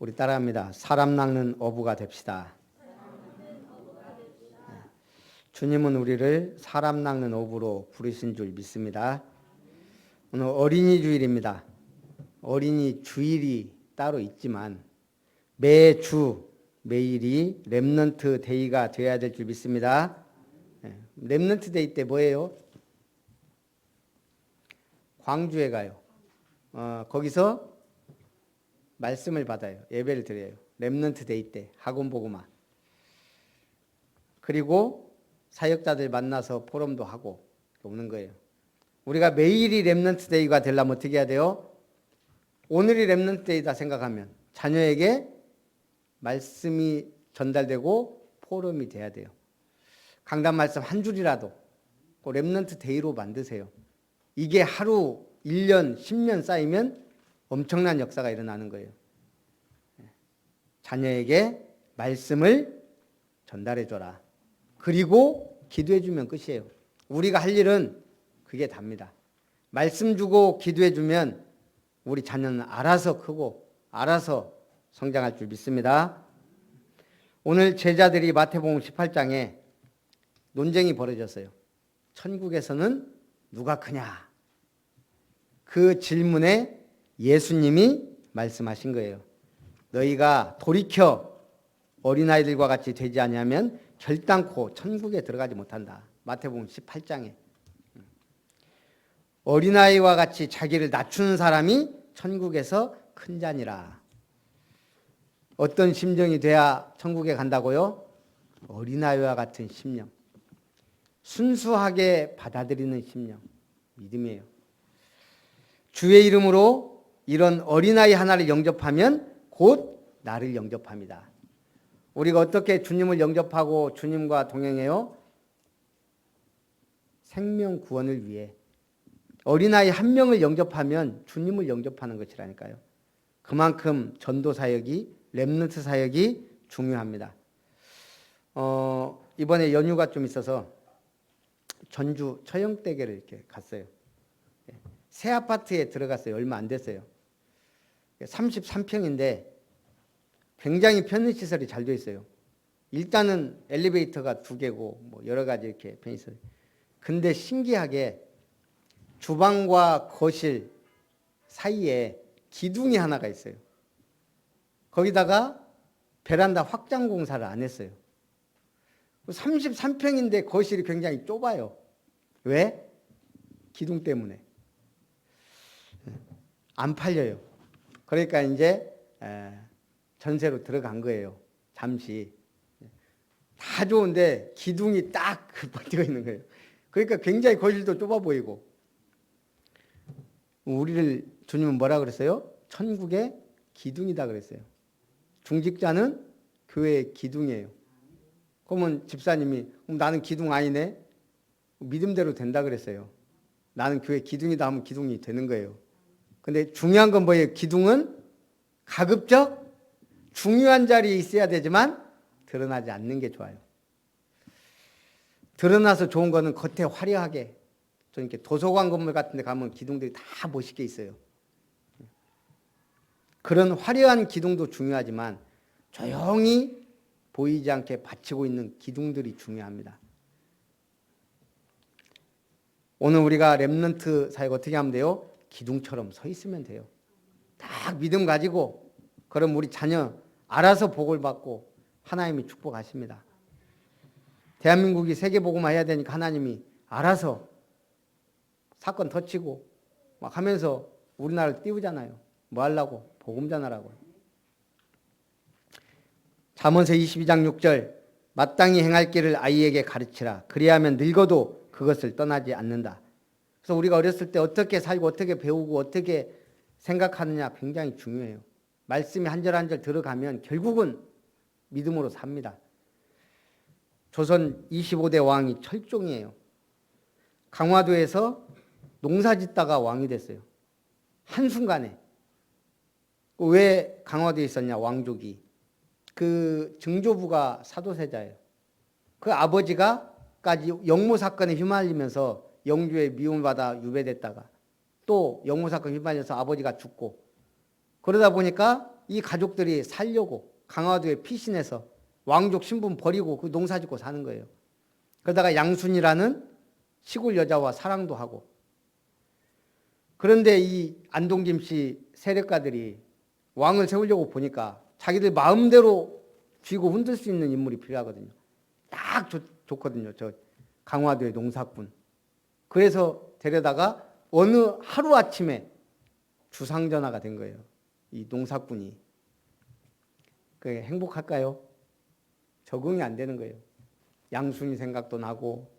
우리 따라합니다. 사람 낚는 어부가 됩시다. 주님은 우리를 사람 낚는 어부로 부르신 줄 믿습니다. 오늘 어린이 주일입니다. 어린이 주일이 따로 있지만 매주 매일이 렘넌트 데이가 되어야 될 줄 믿습니다. 렘넌트 데이 때 뭐예요? 광주에 가요. 거기서 말씀을 받아요. 예배를 드려요. 렘넌트 데이 때 학원 보고만. 그리고 사역자들 만나서 포럼도 하고 오는 거예요. 우리가 매일이 렘넌트 데이가 되려면 어떻게 해야 돼요? 오늘이 렘넌트 데이다 생각하면 자녀에게 말씀이 전달되고 포럼이 돼야 돼요. 강단 말씀 한 줄이라도 렘넌트 데이로 만드세요. 이게 하루 1년 10년 쌓이면 엄청난 역사가 일어나는 거예요. 자녀에게 말씀을 전달해 줘라. 그리고 기도해 주면 끝이에요. 우리가 할 일은 그게 답니다. 말씀 주고 기도해 주면 우리 자녀는 알아서 크고 알아서 성장할 줄 믿습니다. 오늘 제자들이 마태복음 18장에 논쟁이 벌어졌어요. 천국에서는 누가 크냐? 그 질문에 예수님이 말씀하신 거예요. 너희가 돌이켜 어린아이들과 같이 되지 않으면 결단코 천국에 들어가지 못한다. 마태복음 18장에. 어린아이와 같이 자기를 낮추는 사람이 천국에서 큰 자니라. 어떤 심정이 돼야 천국에 간다고요? 어린아이와 같은 심령. 순수하게 받아들이는 심령. 믿음이에요. 주의 이름으로 이런 어린아이 하나를 영접하면 곧 나를 영접합니다. 우리가 어떻게 주님을 영접하고 주님과 동행해요? 생명 구원을 위해. 어린아이 한 명을 영접하면 주님을 영접하는 것이라니까요. 그만큼 전도 사역이, 렘넌트 사역이 중요합니다. 이번에 연휴가 좀 있어서 전주 처형대교를 이렇게 갔어요. 새 아파트에 들어갔어요. 얼마 안 됐어요. 33평인데 굉장히 편의시설이 잘 되어 있어요. 일단은 엘리베이터가 2개고 뭐 여러 가지 이렇게 편의시설. 근데 신기하게 주방과 거실 사이에 기둥이 하나가 있어요. 거기다가 베란다 확장 공사를 안 했어요. 33평인데 거실이 굉장히 좁아요. 왜? 기둥 때문에. 안 팔려요. 그러니까 이제 전세로 들어간 거예요. 잠시. 다 좋은데 기둥이 딱 버티고 있는 거예요. 그러니까 굉장히 거실도 좁아 보이고. 우리를 주님은 뭐라 그랬어요? 천국의 기둥이다 그랬어요. 중직자는 교회의 기둥이에요. 그러면 집사님이 나는 기둥 아니네? 믿음대로 된다 그랬어요. 나는 교회 기둥이다 하면 기둥이 되는 거예요. 근데 중요한 건 뭐예요? 기둥은 가급적 중요한 자리에 있어야 되지만 드러나지 않는 게 좋아요. 드러나서 좋은 거는 겉에 화려하게 좀 이렇게 도서관 건물 같은 데 가면 기둥들이 다 멋있게 있어요. 그런 화려한 기둥도 중요하지만 조용히 보이지 않게 받치고 있는 기둥들이 중요합니다. 오늘 우리가 렘넌트 사역 어떻게 하면 돼요? 기둥처럼 서 있으면 돼요. 딱 믿음 가지고 그럼 우리 자녀 알아서 복을 받고 하나님이 축복하십니다. 대한민국이 세계복음화 해야 되니까 하나님이 알아서 사건 터치고 막 하면서 우리나라를 띄우잖아요. 뭐 하려고? 복음 전하라고. 잠언서 22장 6절 마땅히 행할 길을 아이에게 가르치라. 그리하면 늙어도 그것을 떠나지 않는다. 그래서 우리가 어렸을 때 어떻게 살고 어떻게 배우고 어떻게 생각하느냐 굉장히 중요해요. 말씀이 한 절 한 절 들어가면 결국은 믿음으로 삽니다. 조선 25대 왕이 철종이에요. 강화도에서 농사 짓다가 왕이 됐어요. 한순간에. 왜 강화도에 있었냐 왕족이. 그 증조부가 사도세자예요. 그 아버지가까지 영모 사건에 휘말리면서 영주에 미움을 받아 유배됐다가 또 영모 사건에 휘말려서 아버지가 죽고 그러다 보니까 이 가족들이 살려고 강화도에 피신해서 왕족 신분 버리고 그 농사 짓고 사는 거예요. 그러다가 양순이라는 시골 여자와 사랑도 하고. 그런데 이 안동김 씨 세력가들이 왕을 세우려고 보니까 자기들 마음대로 쥐고 흔들 수 있는 인물이 필요하거든요. 딱 좋거든요. 저 강화도의 농사꾼. 그래서 데려다가 어느 하루아침에 주상전하가 된 거예요. 이 농사꾼이. 그게 행복할까요? 적응이 안 되는 거예요. 양순이 생각도 나고,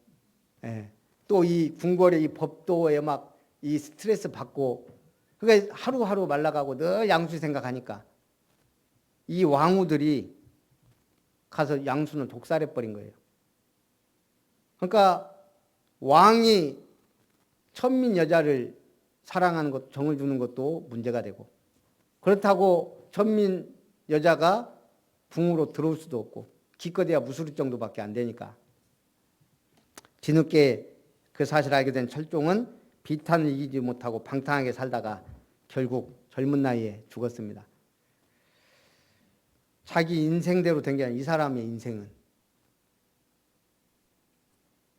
예. 또 이 궁궐의 이 법도에 막 이 스트레스 받고, 그러니까 하루하루 말라가고 늘 양순이 생각하니까 이 왕후들이 가서 양순을 독살해버린 거예요. 그러니까 왕이 천민 여자를 사랑하는 것, 정을 주는 것도 문제가 되고, 그렇다고 천민 여자가 궁으로 들어올 수도 없고, 기껏해야 무술이 정도밖에 안 되니까. 뒤늦게 그 사실을 알게 된 철종은 비탄을 이기지 못하고 방탕하게 살다가 결국 젊은 나이에 죽었습니다. 자기 인생대로 된 게 아니라 이 사람의 인생은.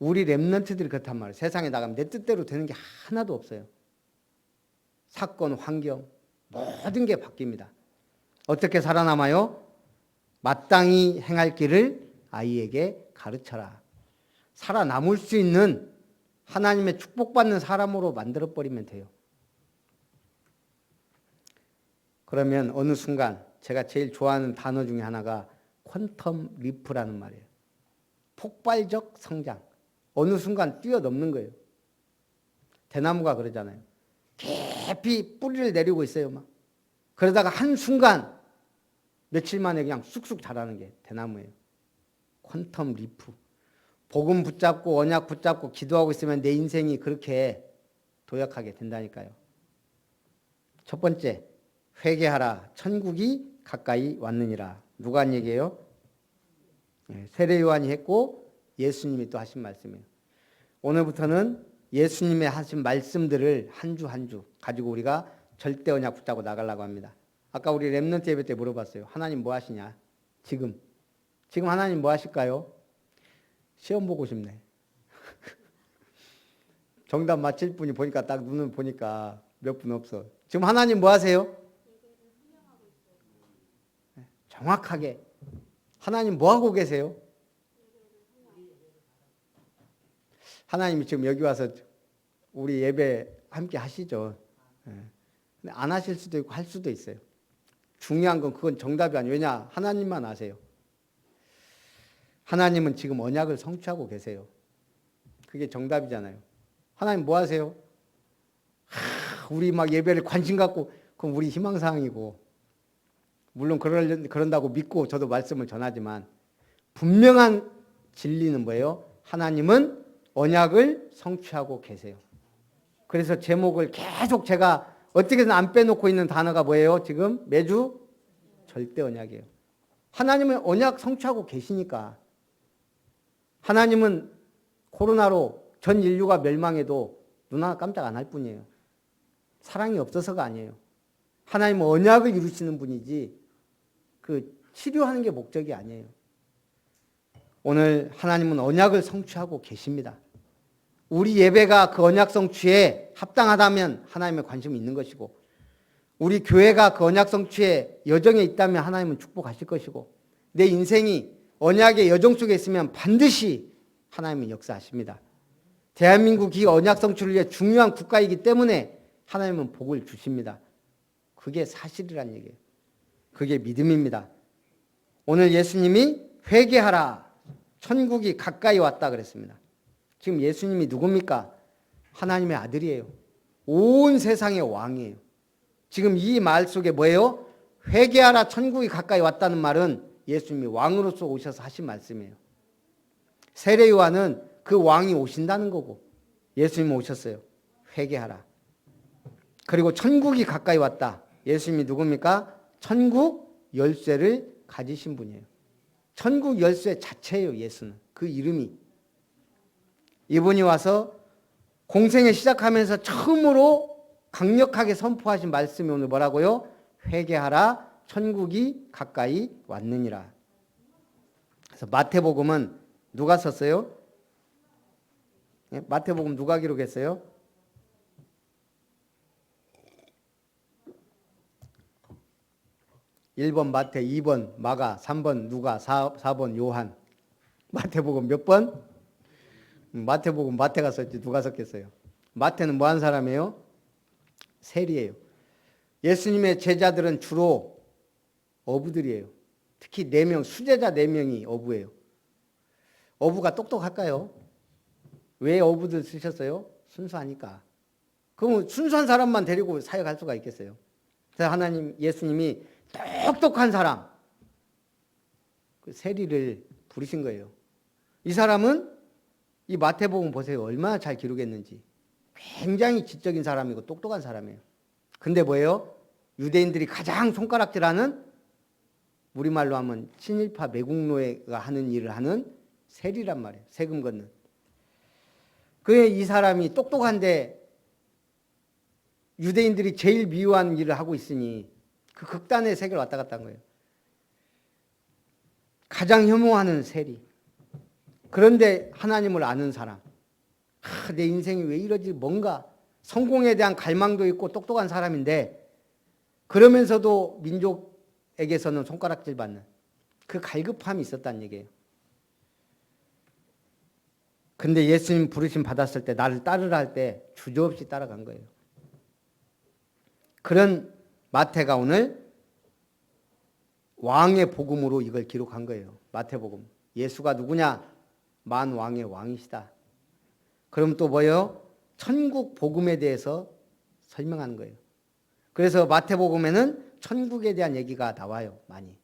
우리 랩런트들이 그렇단 말이에요. 세상에 나가면 내 뜻대로 되는 게 하나도 없어요. 사건, 환경, 모든 게 바뀝니다. 어떻게 살아남아요? 마땅히 행할 길을 아이에게 가르쳐라. 살아남을 수 있는 하나님의 축복받는 사람으로 만들어버리면 돼요. 그러면 어느 순간 제가 제일 좋아하는 단어 중에 하나가 퀀텀 리프라는 말이에요. 폭발적 성장. 어느 순간 뛰어넘는 거예요. 대나무가 그러잖아요. 깊이 뿌리를 내리고 있어요. 막. 그러다가 한순간 며칠 만에 그냥 쑥쑥 자라는 게 대나무예요. 퀀텀 리프. 복음 붙잡고 언약 붙잡고 기도하고 있으면 내 인생이 그렇게 도약하게 된다니까요. 첫 번째, 회개하라. 천국이 가까이 왔느니라. 누가 한 얘기예요? 세례 요한이 했고 예수님이 또 하신 말씀이에요. 오늘부터는 예수님의 하신 말씀들을 한 주 한 주 가지고 우리가 절대 언약 붙잡고 나가려고 합니다. 아까 우리 랩런트 예배 때 물어봤어요. 하나님 뭐 하시냐? 지금 하나님 뭐 하실까요? 시험 보고 싶네. 정답 맞힐 분이 보니까 딱 눈을 보니까 몇 분 없어. 지금 하나님 뭐 하세요? 정확하게. 하나님 뭐 하고 계세요? 하나님이 지금 여기 와서 우리 예배 함께 하시죠. 근데 안 하실 수도 있고 할 수도 있어요. 중요한 건 그건 정답이 아니에요. 왜냐? 하나님만 아세요. 하나님은 지금 언약을 성취하고 계세요. 그게 정답이잖아요. 하나님 뭐 하세요? 우리 막 예배를 관심 갖고 그건 우리 희망사항이고 물론 그런다고 믿고 저도 말씀을 전하지만 분명한 진리는 뭐예요? 하나님은 언약을 성취하고 계세요. 그래서 제목을 계속 제가 어떻게든 안 빼놓고 있는 단어가 뭐예요? 지금 매주 절대 언약이에요. 하나님은 언약 성취하고 계시니까. 하나님은 코로나로 전 인류가 멸망해도 눈 하나 깜짝 안 할 뿐이에요. 사랑이 없어서가 아니에요. 하나님은 언약을 이루시는 분이지 그 치료하는 게 목적이 아니에요. 오늘 하나님은 언약을 성취하고 계십니다. 우리 예배가 그 언약 성취에 합당하다면 하나님의 관심이 있는 것이고 우리 교회가 그 언약 성취에 여정에 있다면 하나님은 축복하실 것이고 내 인생이 언약의 여정 속에 있으면 반드시 하나님은 역사하십니다. 대한민국이 언약 성취를 위해 중요한 국가이기 때문에 하나님은 복을 주십니다. 그게 사실이란 얘기예요. 그게 믿음입니다. 오늘 예수님이 회개하라. 천국이 가까이 왔다 그랬습니다. 지금 예수님이 누굽니까? 하나님의 아들이에요. 온 세상의 왕이에요. 지금 이 말 속에 뭐예요? 회개하라 천국이 가까이 왔다는 말은 예수님이 왕으로서 오셔서 하신 말씀이에요. 세례 요한은 그 왕이 오신다는 거고 예수님이 오셨어요. 회개하라. 그리고 천국이 가까이 왔다. 예수님이 누굽니까? 천국 열쇠를 가지신 분이에요. 천국 열쇠 자체예요. 예수는. 그 이름이. 이분이 와서 공생을 시작하면서 처음으로 강력하게 선포하신 말씀이 오늘 뭐라고요? 회개하라 천국이 가까이 왔느니라. 그래서 마태복음은 누가 썼어요? 마태복음 누가 기록했어요? (1번) 마태, (2번) 마가, (3번) 누가, (4번) 요한. 마태복음 몇 번? 마태복음 마태가 썼지 누가 썼겠어요? 마태는 뭐 한 사람이에요? 세리예요. 예수님의 제자들은 주로 어부들이에요. 특히 4명, 수제자 4명이 어부예요. 어부가 똑똑할까요? 왜 어부들 쓰셨어요? 순수하니까. 그럼 순수한 사람만 데리고 사역할 수가 있겠어요? 그래서 하나님, 예수님이 똑똑한 사람, 그 세리를 부르신 거예요. 이 사람은 이 마태복음 보세요. 얼마나 잘 기록했는지. 굉장히 지적인 사람이고 똑똑한 사람이에요. 근데 뭐예요? 유대인들이 가장 손가락질하는, 우리말로 하면 친일파 매국노예가 하는 일을 하는 세리란 말이에요. 세금 걷는. 그에 이 사람이 똑똑한데 유대인들이 제일 미워하는 일을 하고 있으니 그 극단의 세계를 왔다 갔다 한 거예요. 가장 혐오하는 세리. 그런데 하나님을 아는 사람. 내 인생이 왜 이러지? 뭔가 성공에 대한 갈망도 있고 똑똑한 사람인데 그러면서도 민족에게서는 손가락질 받는 그 갈급함이 있었다는 얘기예요. 근데 예수님 부르심 받았을 때, 나를 따르라 할 때 주저없이 따라간 거예요. 그런 마태가 오늘 왕의 복음으로 이걸 기록한 거예요. 마태복음. 예수가 누구냐? 만왕의 왕이시다. 그럼 또 뭐예요? 천국 복음에 대해서 설명하는 거예요. 그래서 마태복음에는 천국에 대한 얘기가 나와요. 많이.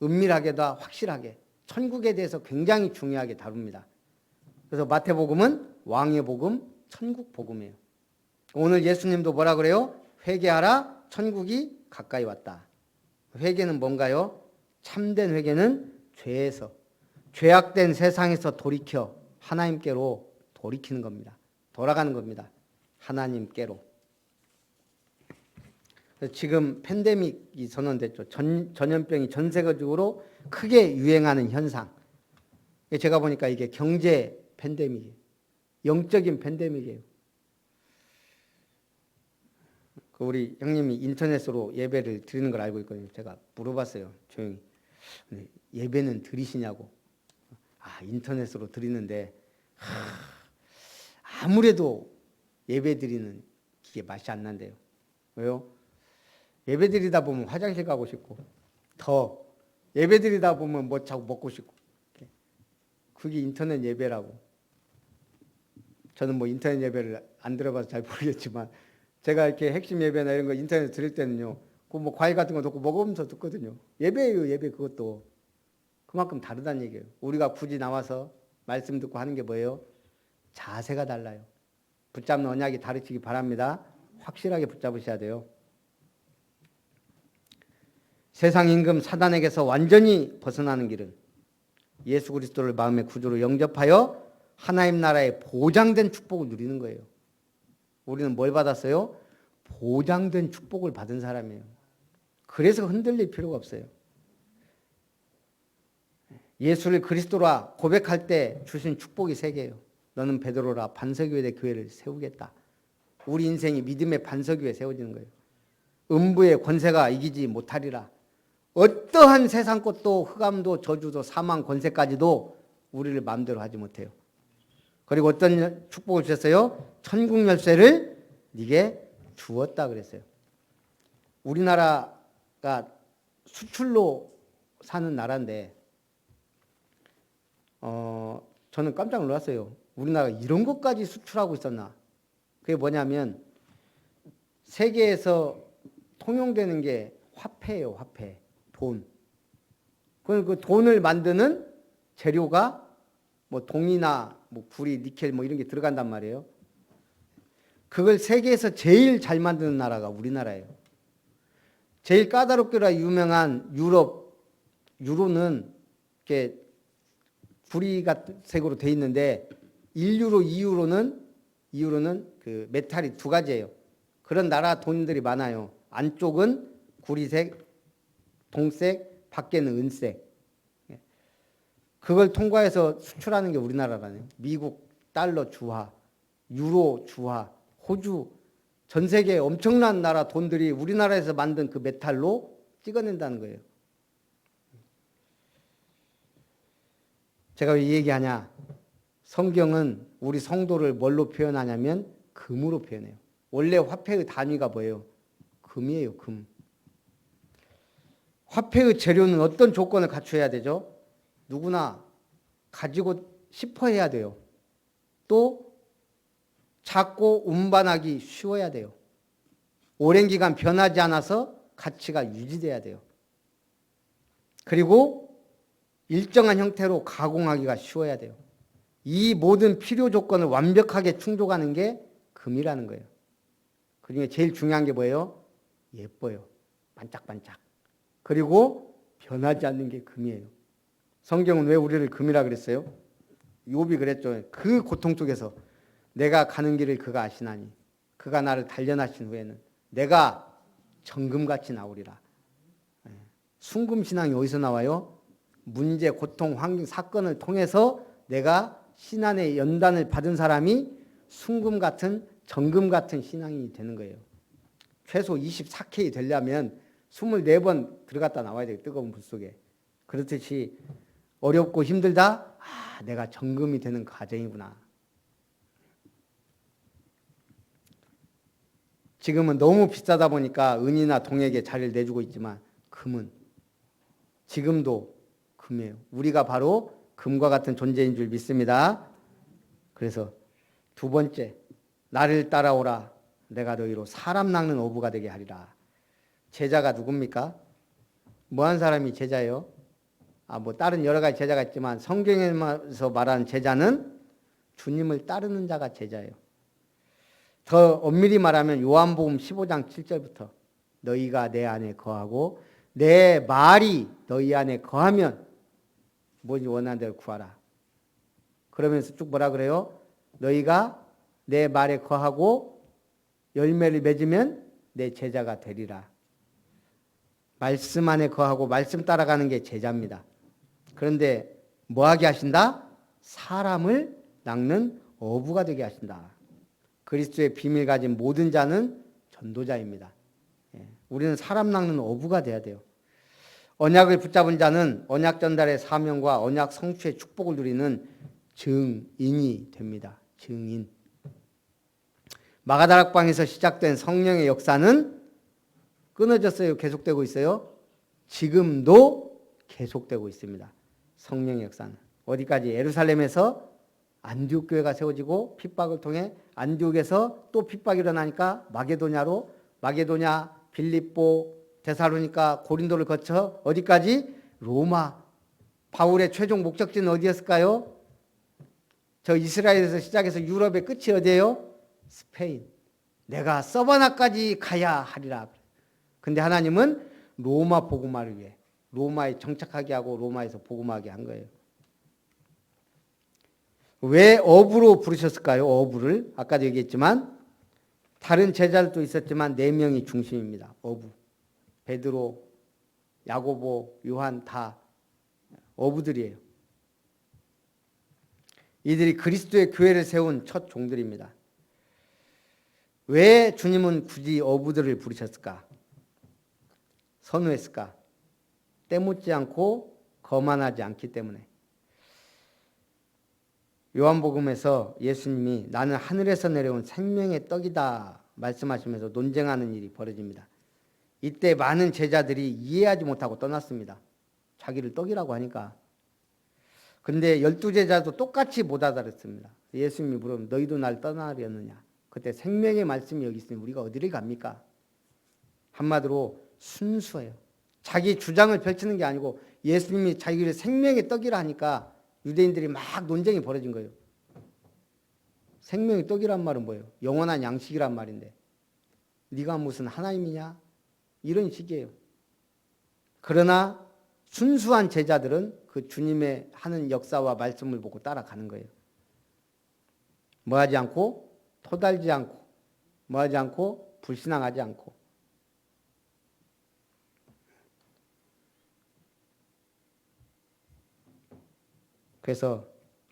은밀하게도 확실하게 천국에 대해서 굉장히 중요하게 다룹니다. 그래서 마태복음은 왕의 복음, 천국 복음이에요. 오늘 예수님도 뭐라 그래요? 회개하라, 천국이 가까이 왔다. 회개는 뭔가요? 참된 회개는 죄에서, 죄악된 세상에서 돌이켜 하나님께로 돌이키는 겁니다. 돌아가는 겁니다. 하나님께로. 지금 팬데믹이 선언됐죠. 전염병이 전 세계적으로 크게 유행하는 현상. 제가 보니까 이게 경제 팬데믹이에요. 영적인 팬데믹이에요. 우리 형님이 인터넷으로 예배를 드리는 걸 알고 있거든요. 제가 물어봤어요. 조용히. 예배는 드리시냐고. 인터넷으로 드리는데 아무래도 예배 드리는 이게 맛이 안 난대요. 왜요? 예배 드리다 보면 화장실 가고 싶고, 더 예배 드리다 보면 뭐 자꾸 먹고 싶고. 그게 인터넷 예배라고. 저는 뭐 인터넷 예배를 안 들어봐서 잘 모르겠지만 제가 이렇게 핵심 예배나 이런 거 인터넷 드릴 때는요, 그 뭐 과일 같은 거 넣고 먹으면서 듣거든요. 예배예요, 예배. 그것도 그만큼 다르다는 얘기예요. 우리가 굳이 나와서 말씀 듣고 하는 게 뭐예요? 자세가 달라요. 붙잡는 언약이 다르시기 바랍니다. 확실하게 붙잡으셔야 돼요. 세상 임금 사단에게서 완전히 벗어나는 길은 예수 그리스도를 마음의 구주로 영접하여 하나님 나라의 보장된 축복을 누리는 거예요. 우리는 뭘 받았어요? 보장된 축복을 받은 사람이에요. 그래서 흔들릴 필요가 없어요. 예수를 그리스도라 고백할 때 주신 축복이 3개예요. 너는 베드로라 반석위에 내 교회를 세우겠다. 우리 인생이 믿음의 반석위에 세워지는 거예요. 음부의 권세가 이기지 못하리라. 어떠한 세상 것도 흑암도 저주도 사망 권세까지도 우리를 마음대로 하지 못해요. 그리고 어떤 축복을 주셨어요? 천국 열쇠를 네게 주었다 그랬어요. 우리나라가 수출로 사는 나라인데 저는 깜짝 놀랐어요. 우리나라가 이런 것까지 수출하고 있었나. 그게 뭐냐면 세계에서 통용되는 게 화폐예요. 화폐. 돈. 그 돈을 만드는 재료가 뭐 동이나 뭐 구리, 니켈 뭐 이런 게 들어간단 말이에요. 그걸 세계에서 제일 잘 만드는 나라가 우리나라예요. 제일 까다롭기로 유명한 유로는 이렇게 구리 같은 색으로 돼 있는데 1유로, 2유로는 그 메탈이 2가지예요. 그런 나라 돈들이 많아요. 안쪽은 구리색, 동색, 밖에는 은색. 그걸 통과해서 수출하는 게 우리나라라네요. 미국 달러 주화, 유로 주화, 호주, 전 세계 엄청난 나라 돈들이 우리나라에서 만든 그 메탈로 찍어낸다는 거예요. 제가 왜 이 얘기하냐? 성경은 우리 성도를 뭘로 표현하냐면 금으로 표현해요. 원래 화폐의 단위가 뭐예요? 금이에요, 금. 화폐의 재료는 어떤 조건을 갖춰야 되죠? 누구나 가지고 싶어 해야 돼요. 또 작고 운반하기 쉬워야 돼요. 오랜 기간 변하지 않아서 가치가 유지돼야 돼요. 그리고 일정한 형태로 가공하기가 쉬워야 돼요. 이 모든 필요 조건을 완벽하게 충족하는 게 금이라는 거예요. 그중에 제일 중요한 게 뭐예요? 예뻐요. 반짝반짝. 그리고 변하지 않는 게 금이에요. 성경은 왜 우리를 금이라 그랬어요? 욥이 그랬죠. 그 고통 속에서 내가 가는 길을 그가 아시나니 그가 나를 단련하신 후에는 내가 정금같이 나오리라. 순금신앙이 어디서 나와요? 문제, 고통, 환경, 사건을 통해서 내가 신앙의 연단을 받은 사람이 순금 같은 정금 같은 신앙이 되는 거예요. 최소 24K 되려면 24번 들어갔다 나와야 돼요. 뜨거운 불 속에. 그렇듯이 어렵고 힘들다? 아, 내가 정금이 되는 과정이구나. 지금은 너무 비싸다 보니까 은이나 동액에 자리를 내주고 있지만 금은 지금도 금이에요. 우리가 바로 금과 같은 존재인 줄 믿습니다. 그래서 두 번째, 나를 따라오라. 내가 너희로 사람 낚는 어부가 되게 하리라. 제자가 누굽니까? 뭐한 사람이 제자예요? 뭐 다른 여러 가지 제자가 있지만 성경에서 말하는 제자는 주님을 따르는 자가 제자예요. 더 엄밀히 말하면 요한복음 15장 7절부터 너희가 내 안에 거하고 내 말이 너희 안에 거하면 뭐지 원하는 대로 구하라. 그러면서 쭉 뭐라 그래요? 너희가 내 말에 거하고 열매를 맺으면 내 제자가 되리라. 말씀 안에 거하고 말씀 따라가는 게 제자입니다. 그런데 뭐하게 하신다? 사람을 낚는 어부가 되게 하신다. 그리스도의 비밀 가진 모든 자는 전도자입니다. 우리는 사람 낚는 어부가 돼야 돼요. 언약을 붙잡은 자는 언약 전달의 사명과 언약 성취의 축복을 누리는 증인이 됩니다. 증인. 마가다락방에서 시작된 성령의 역사는 끊어졌어요? 계속되고 있어요? 지금도 계속되고 있습니다. 성령의 역사는. 어디까지? 예루살렘에서 안디옥 교회가 세워지고 핍박을 통해 안디옥에서 또 핍박이 일어나니까 마게도냐로, 마게도냐, 빌립보, 데살로니가, 고린도를 거쳐 어디까지? 로마. 바울의 최종 목적지는 어디였을까요? 저 이스라엘에서 시작해서 유럽의 끝이 어디예요? 스페인. 내가 서바나까지 가야 하리라. 근데 하나님은 로마 복음화를 위해 로마에 정착하게 하고 로마에서 복음하게 한 거예요. 왜 어부로 부르셨을까요? 어부를. 아까도 얘기했지만 다른 제자들도 있었지만 4명이 중심입니다. 어부. 베드로, 야고보, 요한 다 어부들이에요. 이들이 그리스도의 교회를 세운 첫 종들입니다. 왜 주님은 굳이 어부들을 부르셨을까? 선호했을까? 때묻지 않고 거만하지 않기 때문에. 요한복음에서 예수님이 나는 하늘에서 내려온 생명의 떡이다 말씀하시면서 논쟁하는 일이 벌어집니다. 이때 많은 제자들이 이해하지 못하고 떠났습니다. 자기를 떡이라고 하니까. 근데 12제자도 똑같이 못 알아들었습니다. 예수님이 물으면 너희도 날 떠나려느냐. 그때 생명의 말씀이 여기 있으니 우리가 어디를 갑니까? 한마디로 순수해요. 자기 주장을 펼치는 게 아니고 예수님이 자기를 생명의 떡이라 하니까 유대인들이 막 논쟁이 벌어진 거예요. 생명의 떡이란 말은 뭐예요? 영원한 양식이란 말인데 네가 무슨 하나님이냐? 이런 식이에요. 그러나 순수한 제자들은 그 주님의 하는 역사와 말씀을 보고 따라가는 거예요. 뭐하지 않고 토달지 않고 뭐하지 않고 불신앙하지 않고. 그래서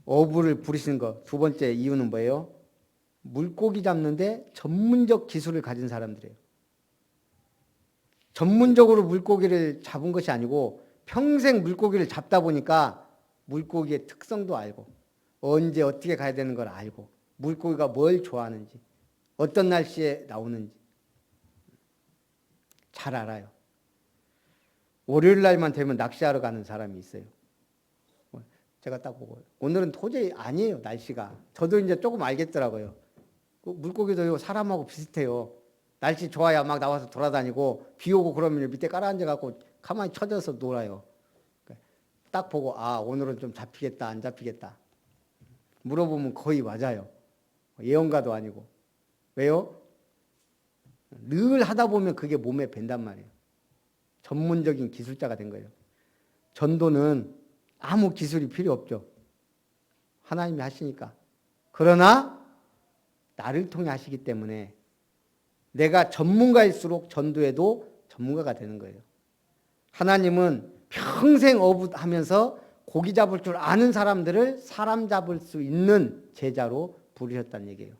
어부를 부르시는 거 두 번째 이유는 뭐예요? 물고기 잡는데 전문적 기술을 가진 사람들이에요. 전문적으로 물고기를 잡은 것이 아니고 평생 물고기를 잡다 보니까 물고기의 특성도 알고 언제 어떻게 가야 되는 걸 알고 물고기가 뭘 좋아하는지 어떤 날씨에 나오는지 잘 알아요. 월요일 날만 되면 낚시하러 가는 사람이 있어요. 제가 딱 보고 오늘은 도저히 아니에요, 날씨가. 저도 이제 조금 알겠더라고요. 물고기도 사람하고 비슷해요. 날씨 좋아야 막 나와서 돌아다니고 비 오고 그러면 밑에 깔아앉아갖고 가만히 쳐져서 놀아요. 딱 보고 아, 오늘은 좀 잡히겠다 안 잡히겠다 물어보면 거의 맞아요. 예언가도 아니고. 왜요? 늘 하다 보면 그게 몸에 밴단 말이에요. 전문적인 기술자가 된 거예요. 전도는 아무 기술이 필요 없죠. 하나님이 하시니까. 그러나 나를 통해 하시기 때문에 내가 전문가일수록 전도에도 전문가가 되는 거예요. 하나님은 평생 어부하면서 고기 잡을 줄 아는 사람들을 사람 잡을 수 있는 제자로 부르셨다는 얘기예요.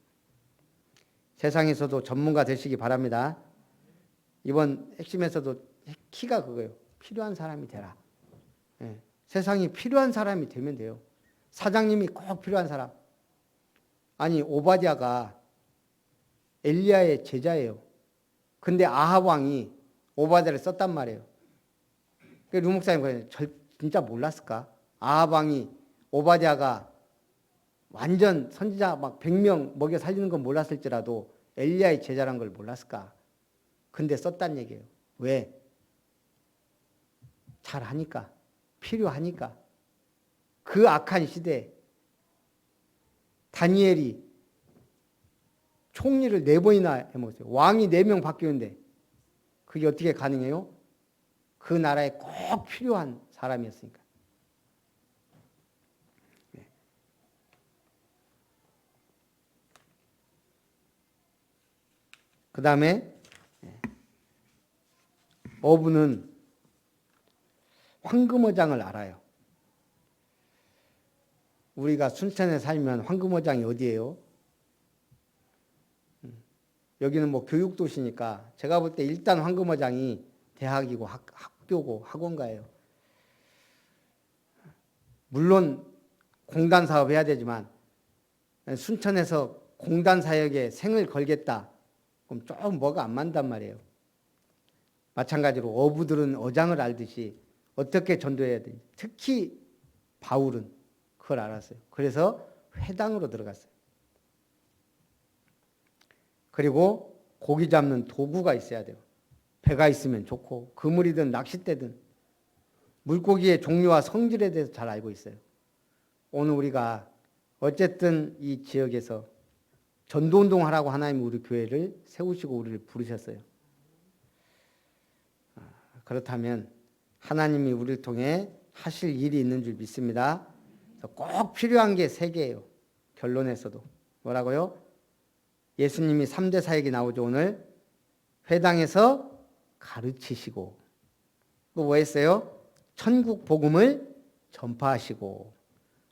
세상에서도 전문가 되시기 바랍니다. 이번 핵심에서도 키가 그거예요. 필요한 사람이 되라. 예. 세상이 필요한 사람이 되면 돼요. 사장님이 꼭 필요한 사람. 아니 오바댜가 엘리야의 제자예요. 근데 아합 왕이 오바댜를 썼단 말이에요. 루 목사님 진짜 몰랐을까? 아합 왕이 오바댜가 완전 선지자 막 100명 먹여 살리는 건 몰랐을지라도 엘리야의 제자란 걸 몰랐을까? 근데 썼단 얘기예요. 왜? 잘하니까. 필요하니까. 그 악한 시대에 다니엘이 총리를 4번이나 해먹었어요. 왕이 4명 바뀌었는데 그게 어떻게 가능해요? 그 나라에 꼭 필요한 사람이었으니까. 그 다음에 어부는 황금어장을 알아요. 우리가 순천에 살면 황금어장이 어디예요? 여기는 뭐 교육도시니까 제가 볼 때 일단 황금어장이 대학이고 학교고 학원가예요. 물론 공단 사업 해야 되지만 순천에서 공단 사역에 생을 걸겠다. 그럼 좀 뭐가 안 맞단 말이에요. 마찬가지로 어부들은 어장을 알듯이 어떻게 전도해야 되는지 특히 바울은 그걸 알았어요. 그래서 회당으로 들어갔어요. 그리고 고기 잡는 도구가 있어야 돼요. 배가 있으면 좋고 그물이든 낚싯대든 물고기의 종류와 성질에 대해서 잘 알고 있어요. 오늘 우리가 어쨌든 이 지역에서 전도운동 하라고 하나님이 우리 교회를 세우시고 우리를 부르셨어요. 그렇다면 하나님이 우리를 통해 하실 일이 있는 줄 믿습니다. 꼭 필요한 게 3개예요. 결론에서도. 뭐라고요? 예수님이 3대 사역이 나오죠. 오늘 회당에서 가르치시고 또 뭐 했어요? 천국 복음을 전파하시고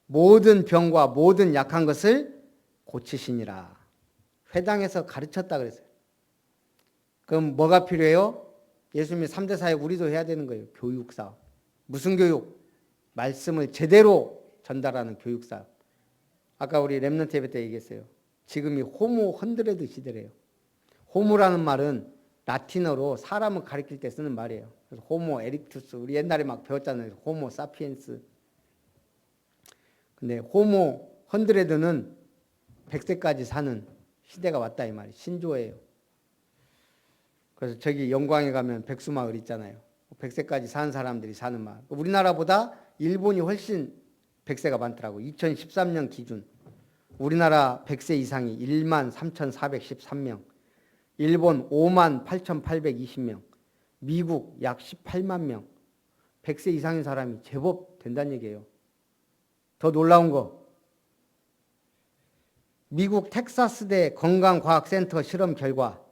모든 병과 모든 약한 것을 고치시니라. 회당에서 가르쳤다 그랬어요. 그럼 뭐가 필요해요? 예수님이 3대 사역 우리도 해야 되는 거예요. 교육사업. 무슨 교육? 말씀을 제대로 전달하는 교육사업. 아까 우리 렘넌트 예배 때 얘기했어요. 지금이 호모 헌드레드 시대래요. 호모라는 말은 라틴어로 사람을 가리킬 때 쓰는 말이에요. 그래서 호모 에릭투스 우리 옛날에 막 배웠잖아요. 호모 사피엔스. 근데 호모 헌드레드는 100세까지 사는 시대가 왔다 이 말이에요. 신조어예요. 그래서 저기 영광에 가면 백수마을 있잖아요. 100세까지 사는 사람들이 사는 마을. 우리나라보다 일본이 훨씬 100세가 많더라고요. 2013년 기준 우리나라 100세 이상이 13,413명, 일본 58,820명, 미국 약 18만 명, 100세 이상인 사람이 제법 된다는 얘기예요. 더 놀라운 거, 미국 텍사스대 건강과학센터 실험 결과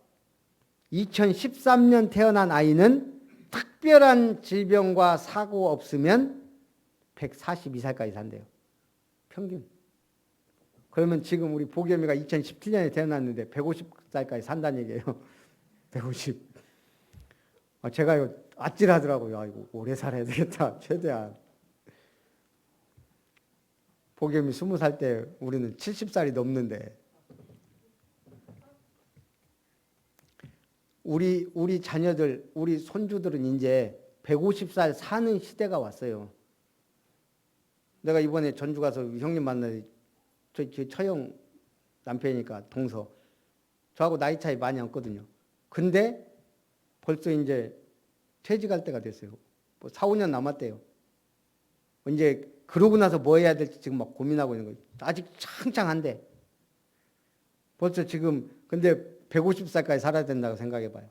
2013년 태어난 아이는 특별한 질병과 사고 없으면 142살까지 산대요. 평균. 그러면 지금 우리 보겸이가 2017년에 태어났는데 150살까지 산다는 얘기예요. 150. 제가 이거 아찔하더라고요. 아, 이거 오래 살아야 되겠다. 최대한. 보겸이 20살 때 우리는 70살이 넘는데 우리 자녀들, 우리 손주들은 이제 150살 사는 시대가 왔어요. 내가 이번에 전주 가서 형님 만나서 저 처형 남편이니까 동서. 저하고 나이 차이 많이 안 거든요. 근데 벌써 이제 퇴직할 때가 됐어요. 뭐 4, 5년 남았대요. 이제 그러고 나서 뭐 해야 될지 지금 막 고민하고 있는 거예요. 아직 창창한데. 벌써 지금 근데 150살까지 살아야 된다고 생각해 봐요.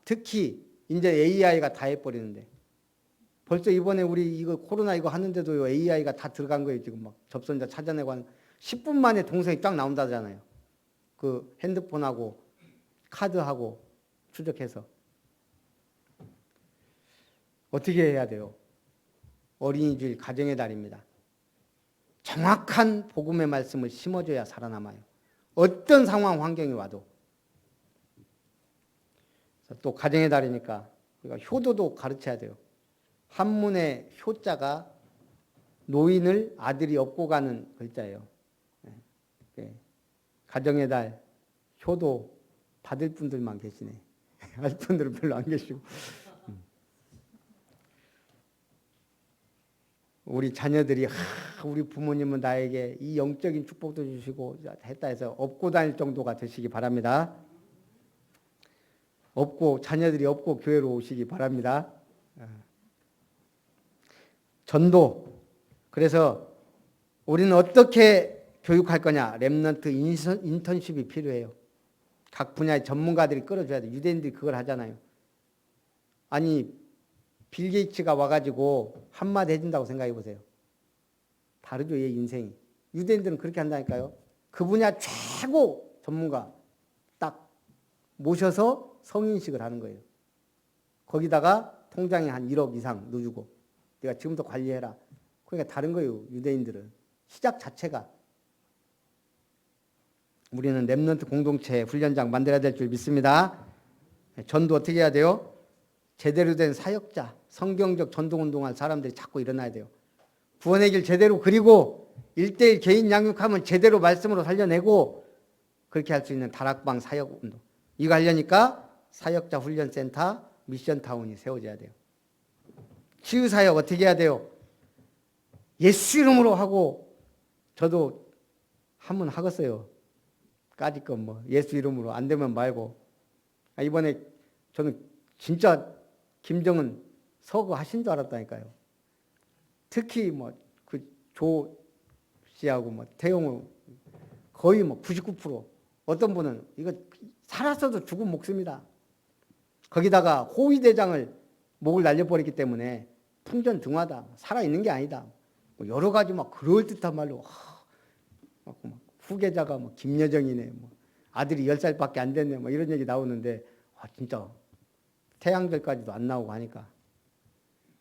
특히 이제 AI가 다 해버리는데. 벌써 이번에 우리 이거 코로나 이거 하는데도 AI가 다 들어간 거예요. 지금 막 접선자 찾아내고 한 10분 만에 동생이 딱 나온다잖아요. 그 핸드폰하고 카드하고 추적해서. 어떻게 해야 돼요? 어린이주일 가정의 달입니다. 정확한 복음의 말씀을 심어줘야 살아남아요. 어떤 상황 환경이 와도. 또 가정의 달이니까 우리가 효도도 가르쳐야 돼요. 한문의 효자가 노인을 아들이 업고 가는 글자예요. 가정의 달 효도 받을 분들만 계시네. 할 분들은 별로 안 계시고. 우리 자녀들이 우리 부모님은 나에게 이 영적인 축복도 주시고 했다 해서 업고 다닐 정도가 되시기 바랍니다. 자녀들이 업고 교회로 오시기 바랍니다. 전도. 그래서 우리는 어떻게 교육할 거냐. 렘넌트 인턴십이 필요해요. 각 분야의 전문가들이 끌어줘야 돼요. 유대인들이 그걸 하잖아요. 아니 빌 게이츠가 와가지고 한마디 해준다고 생각해 보세요. 다르죠, 얘 인생이. 유대인들은 그렇게 한다니까요. 그 분야 최고 전문가 딱 모셔서 성인식을 하는 거예요. 거기다가 통장에 한 1억 이상 넣어주고 네가 지금부터 관리해라. 그러니까 다른 거예요, 유대인들은. 시작 자체가. 우리는 렘넌트 공동체 훈련장 만들어야 될 줄 믿습니다. 전도 어떻게 해야 돼요? 제대로 된 사역자, 성경적 전도운동할 사람들이 자꾸 일어나야 돼요. 구원의 길 제대로 그리고 1:1 개인 양육하면 제대로 말씀으로 살려내고 그렇게 할 수 있는 다락방 사역운동. 이거 하려니까 사역자 훈련센터, 미션타운이 세워져야 돼요. 치유사역 어떻게 해야 돼요? 예수 이름으로 하고 저도 한번 하겠어요. 까짓 건 뭐 예수 이름으로 안 되면 말고. 이번에 저는 진짜 김정은 서거 하신 줄 알았다니까요. 특히 뭐 그 조 씨하고 뭐 태용호 거의 뭐 99% 어떤 분은 이거 살았어도 죽은 목숨이다. 거기다가 호위대장을 목을 날려버렸기 때문에 풍전등화다. 살아있는 게 아니다. 뭐 여러 가지 막 그럴듯한 말로 막 후계자가 뭐 김여정이네. 뭐 아들이 10살밖에 안 됐네. 뭐 이런 얘기 나오는데 진짜 태양절까지도 안 나오고 하니까.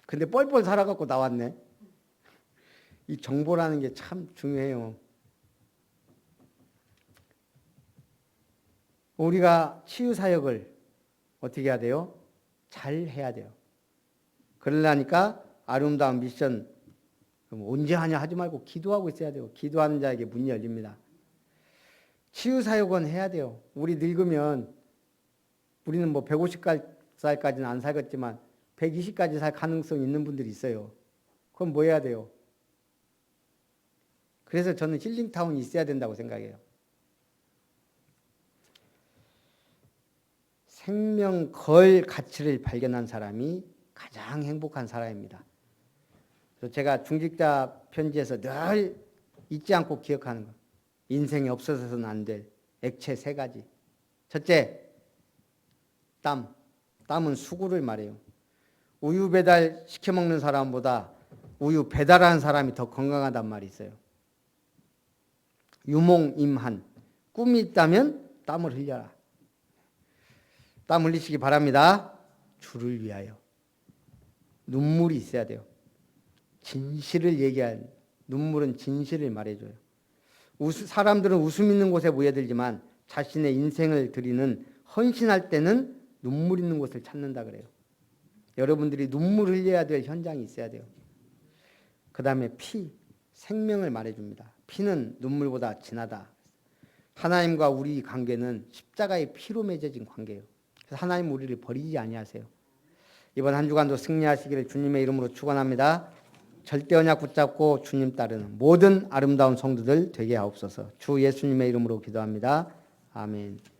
근데 뻘뻘 살아갖고 나왔네. 이 정보라는 게 참 중요해요. 우리가 치유사역을 어떻게 해야 돼요? 잘 해야 돼요. 그러려니까 아름다운 미션 언제 하냐 하지 말고 기도하고 있어야 돼요. 기도하는 자에게 문이 열립니다. 치유사역은 해야 돼요. 우리 늙으면 우리는 뭐 150살까지는 안 살겠지만 120까지 살 가능성이 있는 분들이 있어요. 그럼 뭐 해야 돼요? 그래서 저는 힐링타운이 있어야 된다고 생각해요. 생명 걸 가치를 발견한 사람이 가장 행복한 사람입니다. 그래서 제가 중직자 편지에서 늘 잊지 않고 기억하는 거. 인생에 없어서는 안 될 액체 3가지. 첫째, 땀. 땀은 수구를 말해요. 우유 배달 시켜 먹는 사람보다 우유 배달하는 사람이 더 건강하단 말이 있어요. 유몽임한. 꿈이 있다면 땀을 흘려라. 땀 흘리시기 바랍니다. 주를 위하여. 눈물이 있어야 돼요. 진실을 얘기할 눈물은 진실을 말해줘요. 사람들은 웃음 있는 곳에 모여들지만 자신의 인생을 드리는 헌신할 때는 눈물 있는 곳을 찾는다 그래요. 여러분들이 눈물 흘려야 될 현장이 있어야 돼요. 그 다음에 생명을 말해줍니다. 피는 눈물보다 진하다. 하나님과 우리 관계는 십자가의 피로 맺어진 관계예요. 그래서 하나님 우리를 버리지 아니하세요. 이번 한 주간도 승리하시기를 주님의 이름으로 축원합니다. 절대 언약 붙잡고 주님 따르는 모든 아름다운 성도들 되게 하옵소서. 주 예수님의 이름으로 기도합니다. 아멘.